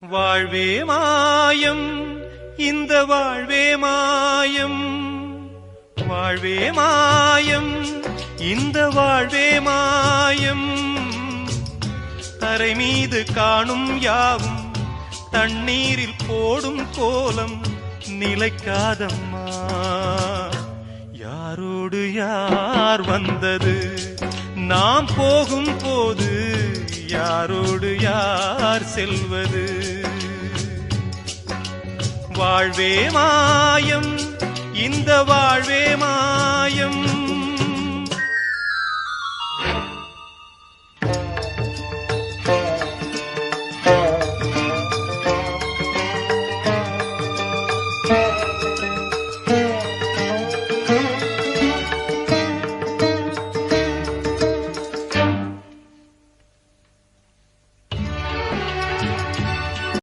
வாழ்வே மாயம், இந்த வாழ்வே மாயம். வாழ்வே மாயம், இந்த வாழ்வே மாயம். தரை மீது காணும் யாவும் தண்ணீரில் போடும் கோலம் நிலைக்காதம்மா. யாரோடு யார் வந்தது, நாம் போகும் போது யாரோடு யார் செல்வது. வாழ்வே மாயம், இந்த வாழ்வே மாயம்.